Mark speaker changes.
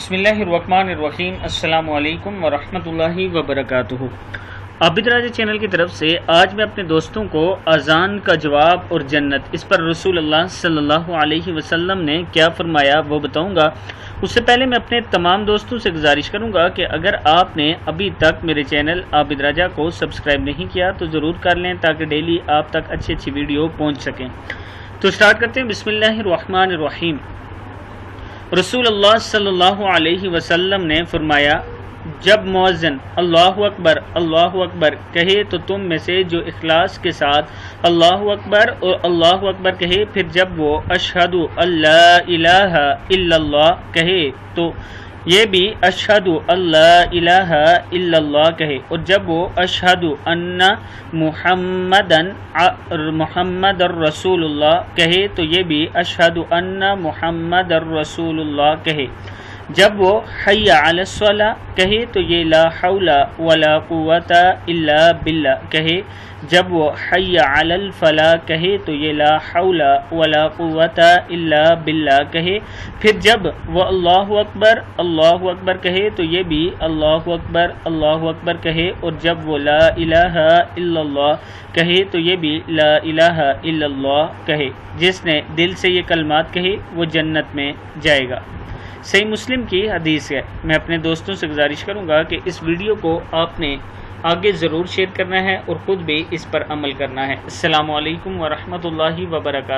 Speaker 1: بسم اللہ الرحمن الرحیم۔ السلام علیکم ورحمۃ اللہ وبرکاتہ۔ عابد راجہ چینل کی طرف سے آج میں اپنے دوستوں کو اذان کا جواب اور جنت، اس پر رسول اللہ صلی اللہ علیہ وسلم نے کیا فرمایا وہ بتاؤں گا۔ اس سے پہلے میں اپنے تمام دوستوں سے گزارش کروں گا کہ اگر آپ نے ابھی تک میرے چینل عابد راجہ کو سبسکرائب نہیں کیا تو ضرور کر لیں تاکہ ڈیلی آپ تک اچھی ویڈیو پہنچ سکیں۔ تو سٹارٹ کرتے ہیں۔ بسم اللہ الرحمن الرحیم۔ رسول اللہ صلی اللہ علیہ وسلم نے فرمایا، جب مؤذن اللہ اکبر کہے تو تم میں سے جو اخلاص کے ساتھ اللہ اکبر اور اللہ اکبر کہے، پھر جب وہ اشہد اللہ الہ الا اللہ کہے تو یہ بھی اشہد اللہ الہ الا اللہ کہے، اور جب وہ اشہد ان محمد رسول اللہ کہے تو یہ بھی اشہد ان محمد رسول اللہ کہے، جب وہ حی علی الصلاۃ کہے تو یہ لا حول ولا قوت الا باللہ کہے، جب وہ حی علی الفلاح کہے تو یہ لا حول ولا قوت الا باللہ کہے، پھر جب وہ اللہ اکبر کہے تو یہ بھی اللہ اکبر کہے، اور جب وہ لا الہ الا اللہ کہے تو یہ بھی لا الہ الا اللہ کہے۔ جس نے دل سے یہ کلمات کہے وہ جنت میں جائے گا۔ صحیح مسلم کی حدیث ہے۔ میں اپنے دوستوں سے گزارش کروں گا کہ اس ویڈیو کو آپ نے آگے ضرور شیئر کرنا ہے اور خود بھی اس پر عمل کرنا ہے۔ السلام علیکم ورحمۃ اللہ وبرکاتہ۔